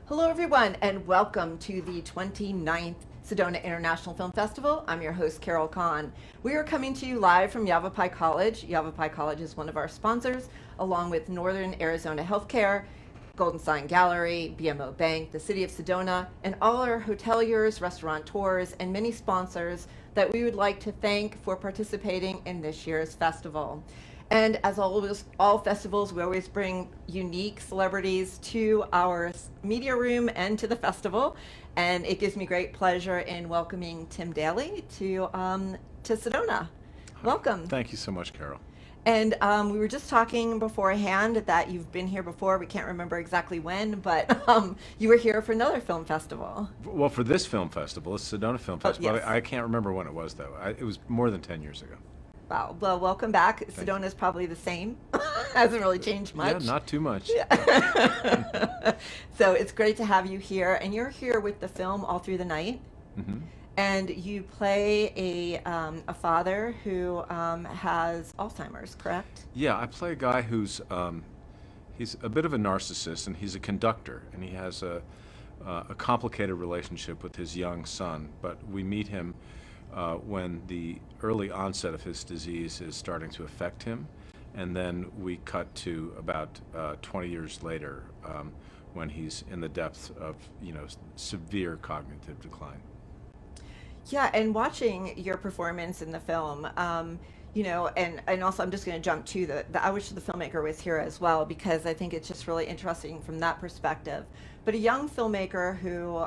Hello, everyone, and welcome to the 29th Sedona International Film Festival. I'm your host, Carol Kahn. We are coming to you live from Yavapai College. Yavapai College is one of our sponsors, along with Northern Arizona Healthcare, Golden Sign Gallery, BMO Bank, the City of Sedona, and all our hoteliers, restaurateurs, and many sponsors that we would like to thank for participating in this year's festival. And as always, all festivals, we always bring unique celebrities to our media room and to the festival. And it gives me great pleasure in welcoming Tim Daly to Sedona. Welcome. Thank you so much, Carol. And we were just talking beforehand that you've been here before. We can't remember exactly when, but you were here for another film festival. Well, for this film festival, it's Sedona Film Oh, Festival. yes. I can't remember when it was, though. It was more than 10 years ago. Wow. Well, welcome back. Thank Sedona is probably the same. Hasn't really changed much. Yeah, not too much. So it's great to have you here, and you're here with the film All Through the Night, Hmm. and you play a father who has Alzheimer's, correct? Yeah, I play a guy who's he's a bit of a narcissist, and he's a conductor, and he has a complicated relationship with his young son. But we meet him when the early onset of his disease is starting to affect him, and then we cut to about 20 years later when he's in the depths of severe cognitive decline. Yeah, and watching your performance in the film, and also I'm just going to jump to I wish the filmmaker was here as well because I think it's just really interesting from that perspective. But a young filmmaker who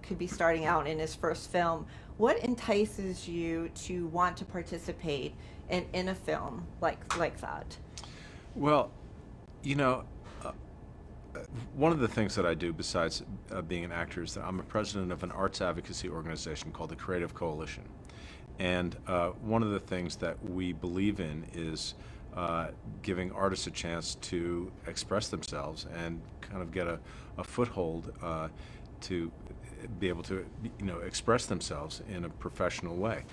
could be starting out in his first film, what entices you to want to participate in a film like that? Well, you know, one of the things that I do besides being an actor is that I'm a president of an arts advocacy organization called the Creative Coalition. And one of the things that we believe in is giving artists a chance to express themselves and kind of get a foothold to be able to express themselves in a professional way.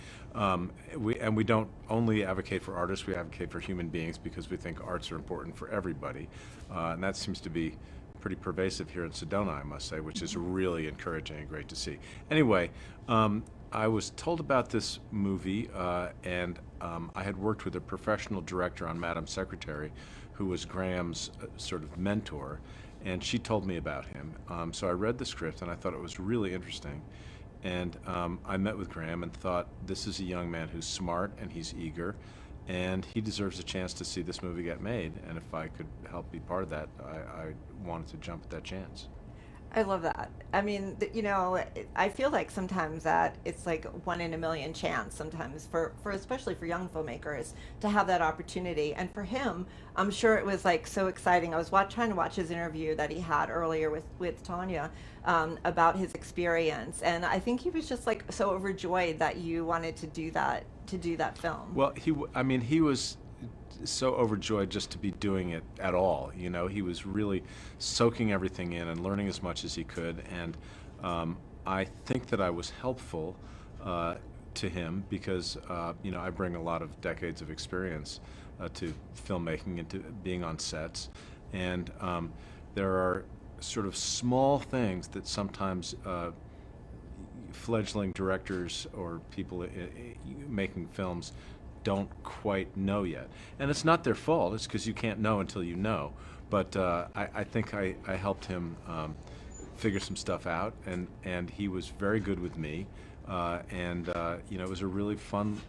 We don't only advocate for artists, we advocate for human beings because we think arts are important for everybody. And that seems to be pretty pervasive here in Sedona, I must say, which is really encouraging and great to see. Anyway, I was told about this movie, and I had worked with a professional director on Madam Secretary, who was Graham's sort of mentor, and she told me about him. So I read the script, and I thought it was really interesting. And I met with Graham and thought, this is a young man who's smart and he's eager, and he deserves a chance to see this movie get made. And if I could help be part of that, I wanted to jump at that chance. I love that. I mean, I feel like sometimes that it's like one in a million chance sometimes for especially for young filmmakers to have that opportunity. And for him, I'm sure it was like so exciting. I was trying to watch his interview that he had earlier with Tanya about his experience. And I think he was just like so overjoyed that you wanted to do that film. Well, I mean, he was so overjoyed just to be doing it at all. He was really soaking everything in and learning as much as he could. And I think that I was helpful to him because, I bring a lot of decades of experience to filmmaking and to being on sets. And there are sort of small things that sometimes fledgling directors or people making films don't quite know yet. And it's not their fault, it's because you can't know until you know. But I think I helped him figure some stuff out, and he was very good with me. It was a really fun,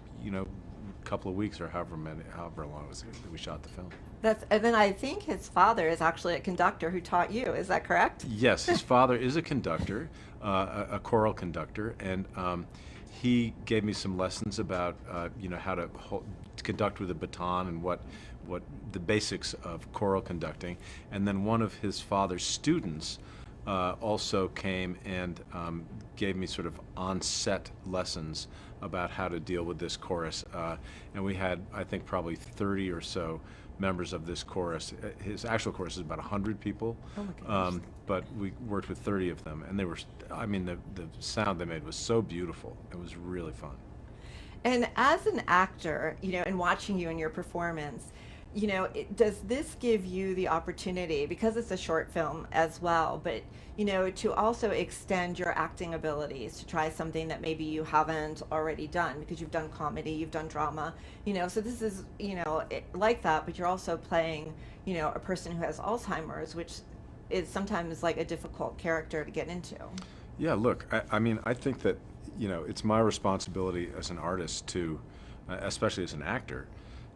couple of weeks or however long it was that we shot the film. And then I think his father is actually a conductor who taught you. Is that correct? Yes, his father is a conductor, a choral conductor, and he gave me some lessons about how to conduct with a baton and what the basics of choral conducting. And then one of his father's students also came and gave me sort of on-set lessons about how to deal with this chorus. And we had, I think, probably 30 or so members of this chorus. His actual chorus is about 100 people. Oh my gosh. But we worked with 30 of them, and they were, I mean, the sound they made was so beautiful. It was really fun. And as an actor, and watching you in your performance, does this give you the opportunity, because it's a short film as well, but to also extend your acting abilities to try something that maybe you haven't already done, because you've done comedy, you've done drama, so this is, like that, but you're also playing, a person who has Alzheimer's, which is sometimes like a difficult character to get into. Yeah, look, I mean, I think that, it's my responsibility as an artist to, especially as an actor,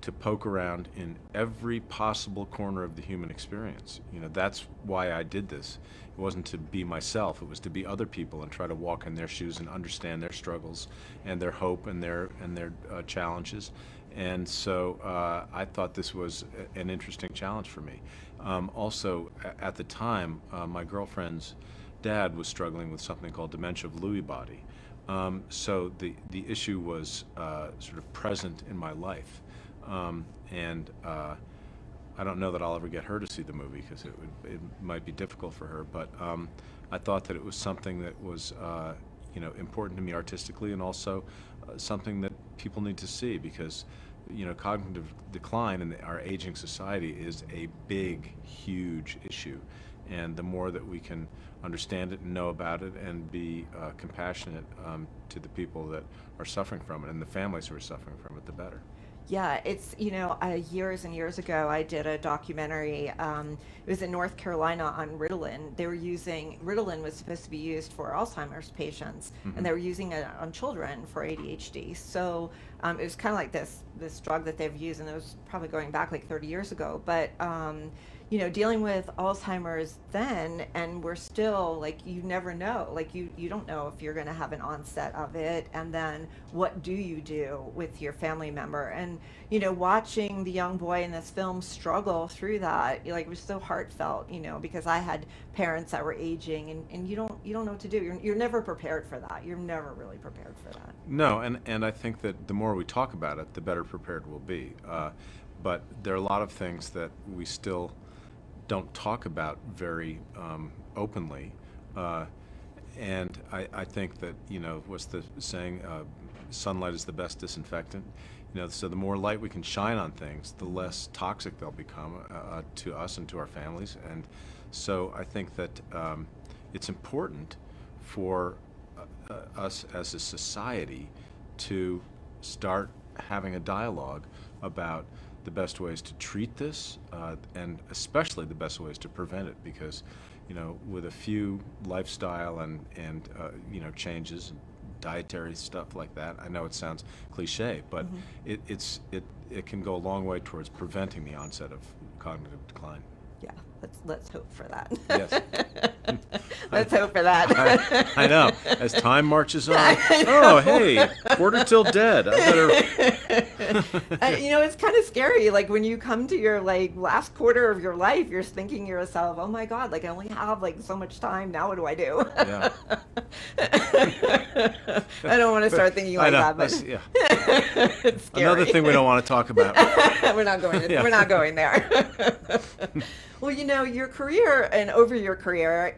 to poke around in every possible corner of the human experience. That's why I did this. It wasn't to be myself, it was to be other people and try to walk in their shoes and understand their struggles and their hope and their challenges. And so I thought this was an interesting challenge for me. Also, at the time, my girlfriend's dad was struggling with something called dementia of Lewy body. So the issue was sort of present in my life. And I don't know that I'll ever get her to see the movie, because it might be difficult for her. But I thought that it was something that was important to me artistically, and also something that people need to see, because cognitive decline in our aging society is a big, huge issue. And the more that we can understand it and know about it and be compassionate to the people that are suffering from it and the families who are suffering from it, the better. Yeah, it's, years and years ago, I did a documentary. It was in North Carolina on Ritalin. Ritalin was supposed to be used for Alzheimer's patients, and they were using it on children for ADHD. So it was kind of like this drug that they've used, and it was probably going back like 30 years ago. But dealing with Alzheimer's then, and we're still like, you never know, like you don't know if you're going to have an onset of it, and then what do you do with your family member? And watching the young boy in this film struggle through that, like, it was so heartfelt, because I had parents that were aging, and you don't know what to do. You're never prepared for that. You're never really prepared for that. No, and I think that the more we talk about it, the better prepared we'll be. But there are a lot of things that we still don't talk about very openly. And I think that, what's the saying, sunlight is the best disinfectant. So the more light we can shine on things, the less toxic they'll become to us and to our families. And so I think that it's important for us as a society to start having a dialogue about the best ways to treat this, and especially the best ways to prevent it, because with a few lifestyle and changes, dietary stuff like that, I know it sounds cliche, but it can go a long way towards preventing the onset of cognitive decline. Yeah, let's hope for that. Yes. Let's hope for that. I know. As time marches on, oh, hey, quarter till dead. I better. It's kind of scary. Like, when you come to your last quarter of your life, you're thinking to yourself, "Oh my God! Like, I only have so much time. Now what do I do?" Yeah. I don't want to start thinking like that, but yeah. it's scary. Another thing we don't want to talk about. We're not going. Yeah. We're not going there. Well, your career, and over your career,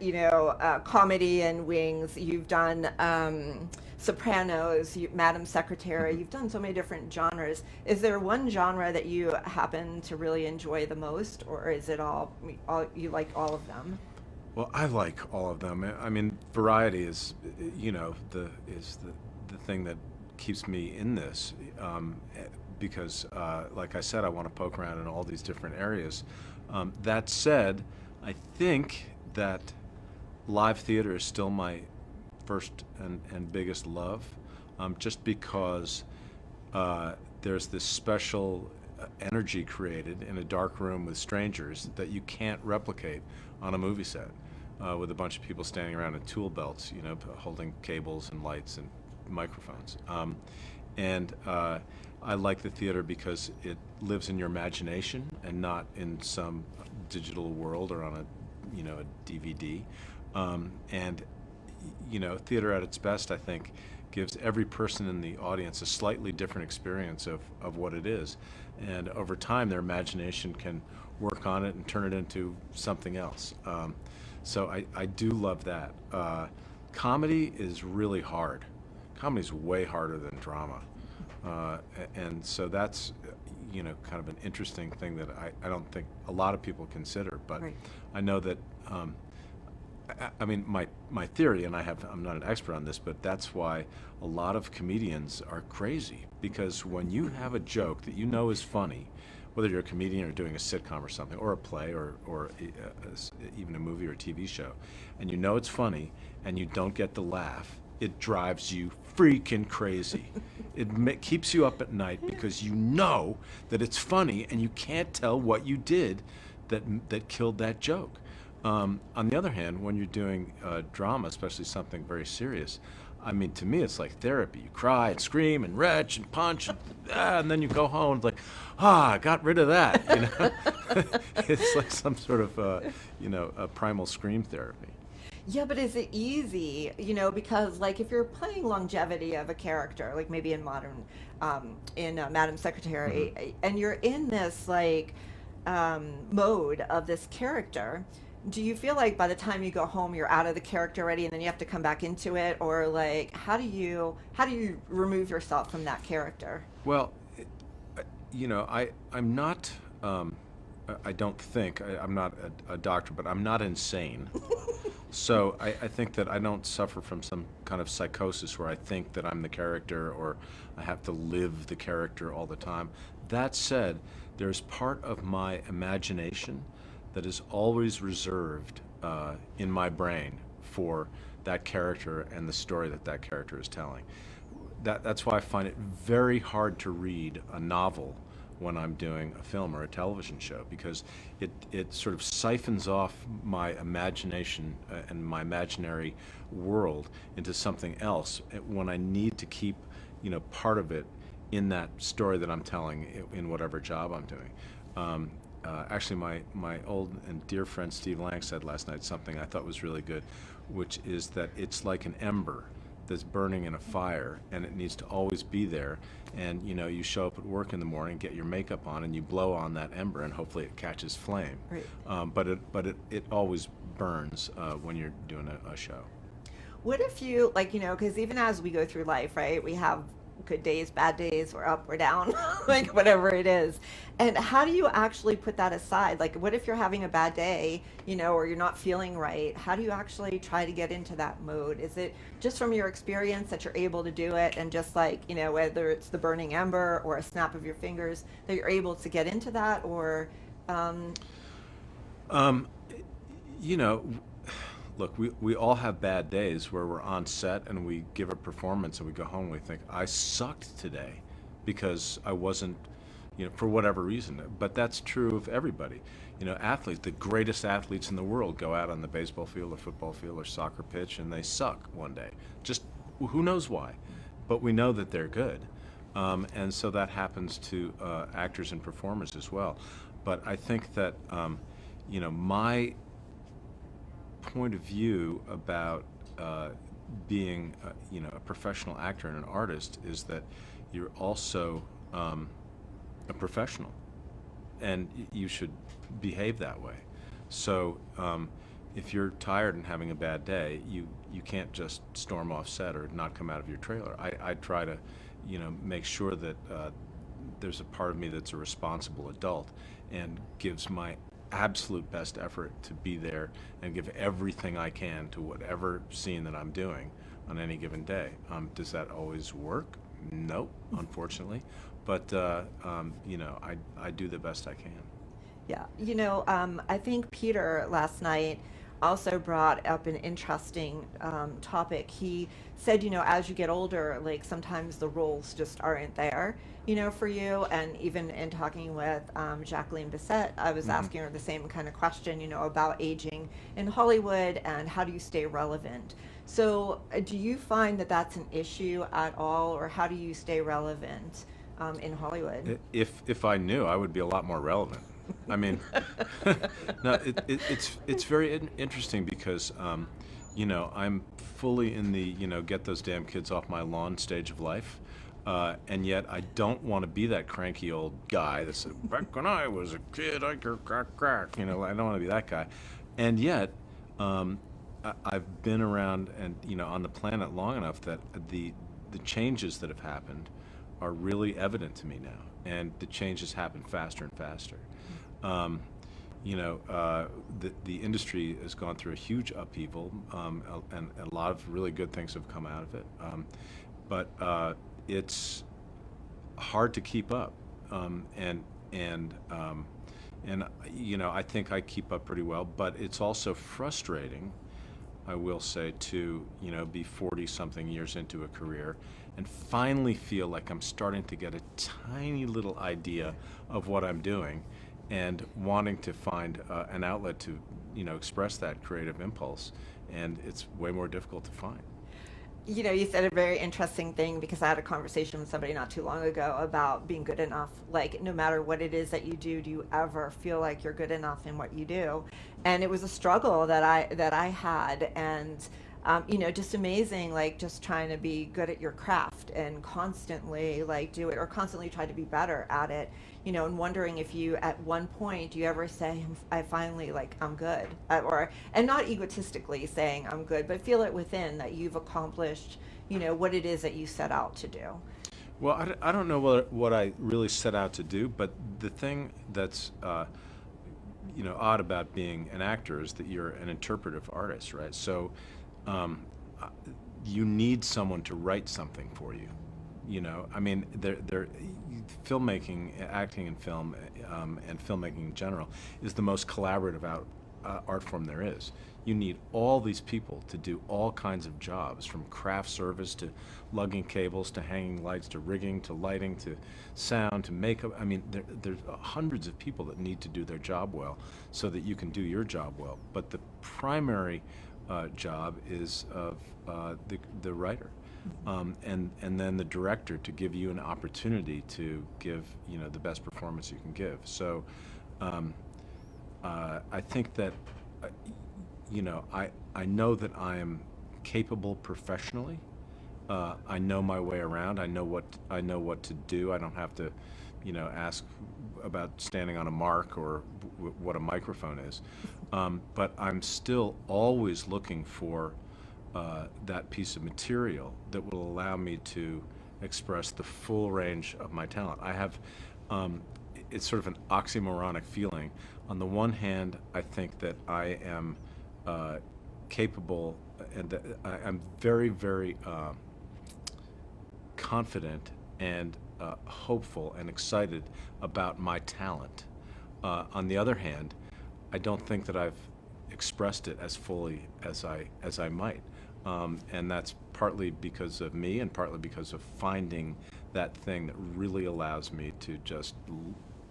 comedy and Wings, you've done Sopranos, Madam Secretary, you've done so many different genres. Is there one genre that you happen to really enjoy the most, or is it all you like all of them? Well, I like all of them. I mean, variety is, the thing that keeps me in this, because, like I said, I want to poke around in all these different areas. That said, I think that live theater is still my first and biggest love, just because there's this special energy created in a dark room with strangers that you can't replicate on a movie set, with a bunch of people standing around in tool belts, holding cables and lights and microphones. And I like the theater because it lives in your imagination and not in some digital world or on a DVD. And theater at its best, I think, gives every person in the audience a slightly different experience of what it is. And over time, their imagination can work on it and turn it into something else. So I do love that. Comedy is really hard. Comedy's way harder than drama. And so that's, kind of an interesting thing that I don't think a lot of people consider. But Right. I know that, I mean, my theory, and I'm not an expert on this, but that's why a lot of comedians are crazy, because when you have a joke that you know is funny, whether you're a comedian or doing a sitcom or something, or a play, or even a movie or a TV show, and you know it's funny, and you don't get the laugh, it drives you freaking crazy. It keeps you up at night because you know that it's funny, and you can't tell what you did that killed that joke. On the other hand, when you're doing drama, especially something very serious, I mean, to me, it's like therapy. You cry and scream and retch and punch, and then you go home. It's like, I got rid of that. It's like some sort of, a primal scream therapy. Yeah, but is it easy? Because like if you're playing longevity of a character, like maybe in Madam Secretary, and you're in this like mode of this character, do you feel like by the time you go home you're out of the character already, and then you have to come back into it, or like how do you remove yourself from that character? Well, I'm not. I don't think I'm not a doctor, but I'm not insane. So I think that I don't suffer from some kind of psychosis where I think that I'm the character or I have to live the character all the time. That said, there's part of my imagination that is always reserved in my brain for that character and the story that character is telling. That's why I find it very hard to read a novel when I'm doing a film or a television show, because it sort of siphons off my imagination and my imaginary world into something else when I need to keep part of it in that story that I'm telling in whatever job I'm doing. Actually, my old and dear friend Steve Lang said last night something I thought was really good, which is that it's like an ember that's burning in a fire, and it needs to always be there. And you show up at work in the morning, get your makeup on, and you blow on that ember, and hopefully it catches flame. Right. But it always burns when you're doing a show. What if you, like, because even as we go through life, right, we have good days, bad days, we're up, we're down, like whatever it is. And how do you actually put that aside? Like, what if you're having a bad day, or you're not feeling right? How do you actually try to get into that mode? Is it just from your experience that you're able to do it, and just like, whether it's the burning ember or a snap of your fingers, that you're able to get into that, or, Um, you know, Look, we all have bad days where we're on set and we give a performance and we go home and we think, I sucked today because I wasn't, for whatever reason. But that's true of everybody. Athletes, the greatest athletes in the world go out on the baseball field or football field or soccer pitch and they suck one day. Just who knows why? But we know that they're good. And so that happens to actors and performers as well. But I think that, my point of view about being, a professional actor and an artist is that you're also a professional, and you should behave that way. So if you're tired and having a bad day, you can't just storm off set or not come out of your trailer. I try to, make sure that there's a part of me that's a responsible adult and gives my absolute best effort to be there and give everything I can to whatever scene that I'm doing on any given day. Does that always work? Nope, unfortunately. But I do the best I can. Yeah, I think Peter last night also brought up an interesting topic. He said, as you get older, like sometimes the roles just aren't there, for you. And even in talking with Jacqueline Bisset, I was asking her the same kind of question, about aging in Hollywood and how do you stay relevant. So, do you find that that's an issue at all, or how do you stay relevant in Hollywood? If I knew, I would be a lot more relevant. I mean, no, it's very interesting because, I'm fully in the, get those damn kids off my lawn stage of life. And yet I don't want to be that cranky old guy that said, back when I was a kid, I could crack, crack. I don't want to be that guy. And yet, I've been around and, on the planet long enough that the changes that have happened are really evident to me now, and the changes happen faster and faster. The industry has gone through a huge upheaval, and a lot of really good things have come out of it. But it's hard to keep up, and I think I keep up pretty well. But it's also frustrating, I will say, to be 40-something years into a career and finally feel like I'm starting to get a tiny little idea of what I'm doing, and wanting to find an outlet to express that creative impulse, and it's way more difficult to find. You said a very interesting thing, because I had a conversation with somebody not too long ago about being good enough. Like, no matter what it is that you do you ever feel like you're good enough in what you do? And it was a struggle that I had, and just amazing, like just trying to be good at your craft and constantly like do it, or constantly try to be better at it, and wondering if you at one point do you ever say, I finally, like, I'm good, and not egotistically saying I'm good, but feel it within that you've accomplished, what it is that you set out to do. Well, I don't know what I really set out to do, but the thing that's odd about being an actor is that you're an interpretive artist, right? So you need someone to write something for you. I mean, filmmaking, acting in film, and filmmaking in general is the most collaborative art form there is. You need all these people to do all kinds of jobs, from craft service to lugging cables to hanging lights to rigging to lighting to sound to makeup. I mean, there's hundreds of people that need to do their job well so that you can do your job well. But the primary job is of the writer, and then the director to give you an opportunity to give the best performance you can give. So I think that I know that I am capable professionally. I know my way around. I know what to do. I don't have to ask about standing on a mark or what a microphone is. But I'm still always looking for that piece of material that will allow me to express the full range of my talent. I have, it's sort of an oxymoronic feeling. On the one hand, I think that I am capable, and that I'm very, very confident and hopeful and excited about my talent. On the other hand, I don't think that I've expressed it as fully as I might, and that's partly because of me and partly because of finding that thing that really allows me to just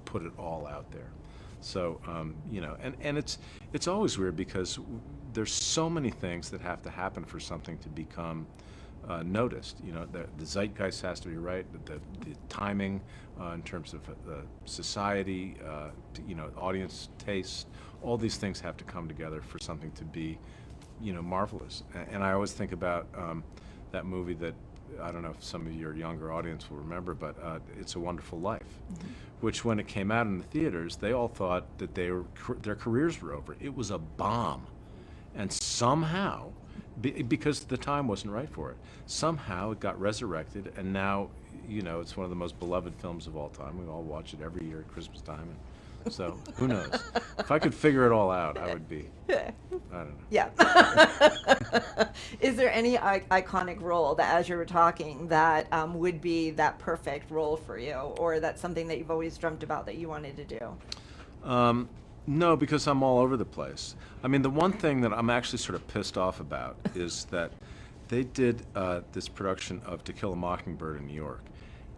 put it all out there. So and it's always weird, because there's so many things that have to happen for something to become noticed. The zeitgeist has to be right, the timing in terms of society, audience taste. All these things have to come together for something to be, marvelous. And I always think about that movie that I don't know if some of your younger audience will remember, but It's a Wonderful Life, mm-hmm. which when it came out in the theaters, they all thought that their careers were over. It was a bomb, and somehow, because the time wasn't right for it, somehow it got resurrected, and now it's one of the most beloved films of all time. We all watch it every year at Christmas time. And so who knows? If I could figure it all out, I would be. I don't know. Yeah. Is there any iconic role that, as you were talking, that would be that perfect role for you, or that's something that you've always dreamt about that you wanted to do? No, because I'm all over the place. I mean, the one thing that I'm actually sort of pissed off about is that they did this production of To Kill a Mockingbird in New York,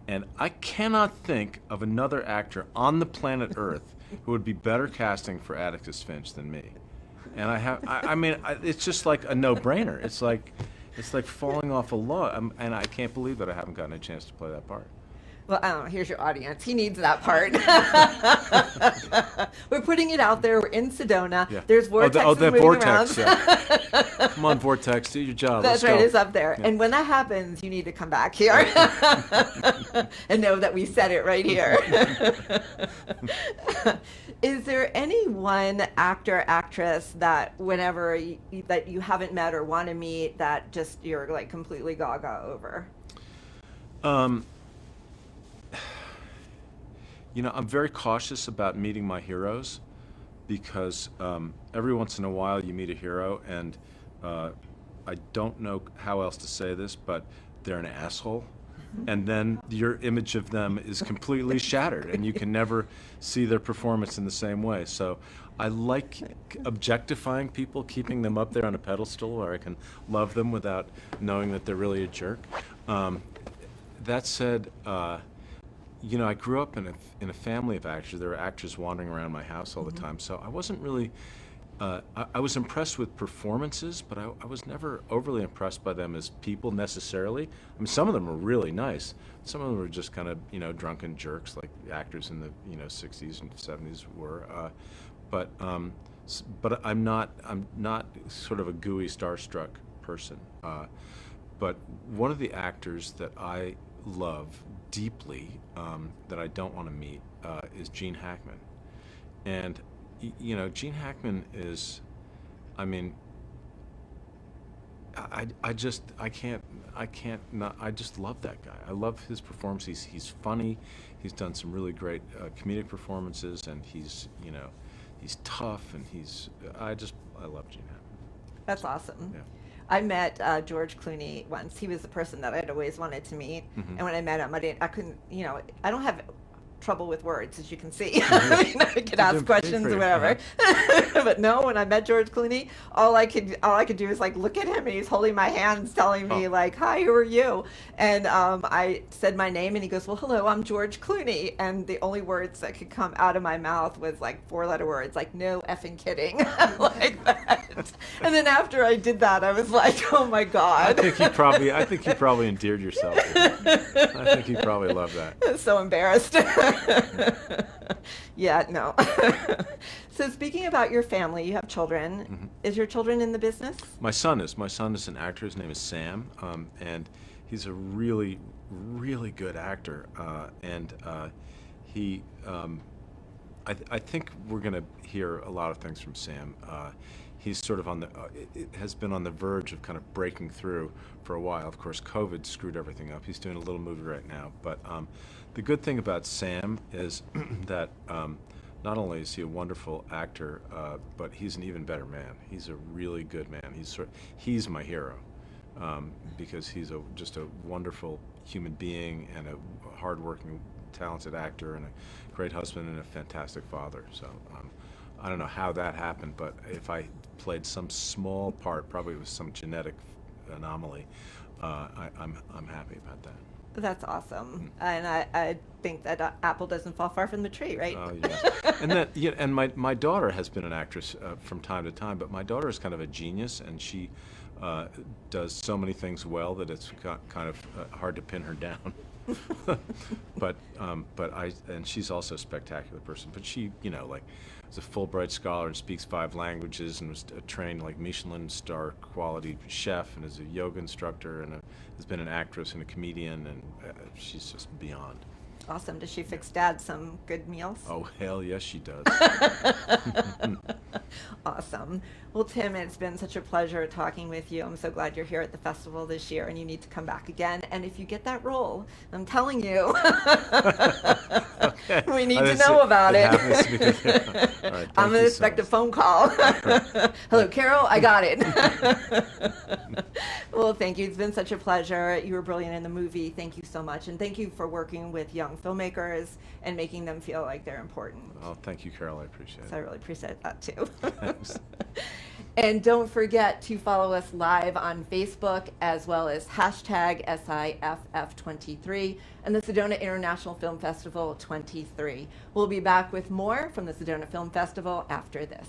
and I cannot think of another actor on the planet Earth who would be better casting for Atticus Finch than me. And I mean, it's just like a no-brainer. It's like falling off a log, and I can't believe that I haven't gotten a chance to play that part. Well, I don't know, here's your audience. He needs that part. We're putting it out there. We're in Sedona. Yeah. There's vortexes moving vortex, around. Yeah. Come on, Vortex, do your job. That's Let's right, go. it's up there. Yeah. And when that happens, you need to come back here and know that we said it right here. Is there any one actor, actress that whenever that you haven't met or want to meet that just you're like completely gaga over? I'm very cautious about meeting my heroes because every once in a while you meet a hero, and I don't know how else to say this, but they're an asshole. And then your image of them is completely shattered, and you can never see their performance in the same way. So I like objectifying people, keeping them up there on a pedestal where I can love them without knowing that they're really a jerk. That said, I grew up in a family of actors. There were actors wandering around my house all the time, so I wasn't really. I was impressed with performances, but I was never overly impressed by them as people necessarily. I mean, some of them were really nice. Some of them were just kind of, drunken jerks like actors in the, 60s and 70s were. But I'm not sort of a gooey, starstruck person. But one of the actors that I love deeply, that I don't want to meet, is Gene Hackman. And Gene Hackman is, I mean, I just love that guy. I love his performance. He's funny. He's done some really great comedic performances, and he's tough, and I love Gene Hackman. That's awesome. Yeah. I met George Clooney once. He was the person that I'd always wanted to meet. And when I met him, I couldn't, I don't have trouble with words, as you can see. I mean, I could ask questions or whatever. But no, when I met George Clooney, all I could do is like look at him, and he's holding my hands, telling me like, "Hi, who are you?" And I said my name, and he goes, "Well, hello, I'm George Clooney." And the only words that could come out of my mouth was like 4-letter words, like "no effing kidding," like that. And then after I did that, I was like, "Oh my God!" I think you probably endeared yourself. I think you probably loved that. So embarrassed. Yeah, no. So speaking about your family, you have children. Is your children in the business? My son is an actor. His name is Sam, and he's a really, really good actor. And he, I think we're going to hear a lot of things from Sam. He's sort of has been on the verge of kind of breaking through for a while. Of course, COVID screwed everything up. He's doing a little movie right now. But the good thing about Sam is that not only is he a wonderful actor, but he's an even better man. He's a really good man. He's my hero because he's just a wonderful human being and a hardworking, talented actor and a great husband and a fantastic father. So I don't know how that happened, but if I played some small part, probably it was some genetic anomaly, I'm happy about that. That's awesome. And I think that apple doesn't fall far from the tree, right? Oh, yes. And my daughter has been an actress from time to time, but my daughter is kind of a genius, and she does so many things well that it's kind of hard to pin her down. but she's also a spectacular person. But she, is a Fulbright scholar and speaks 5 languages and was a trained like Michelin star quality chef and is a yoga instructor and has been an actress and a comedian, and she's just beyond. Awesome. Does she fix Dad some good meals? Oh, hell yes, she does. Awesome. Well, Tim, it's been such a pleasure talking with you. I'm so glad you're here at the festival this year, and you need to come back again. And if you get that role, I'm telling you, Okay. we need to know about it. All right, I'm going to expect a phone call. Hello, Carol, I got it. Well, thank you. It's been such a pleasure. You were brilliant in the movie. Thank you so much. And thank you for working with young filmmakers and making them feel like they're important. Oh, thank you, Carol. I appreciate it. So I really appreciate that too. Thanks. And don't forget to follow us live on Facebook as well as hashtag SIFF23 and the Sedona International Film Festival 23. We'll be back with more from the Sedona Film Festival after this.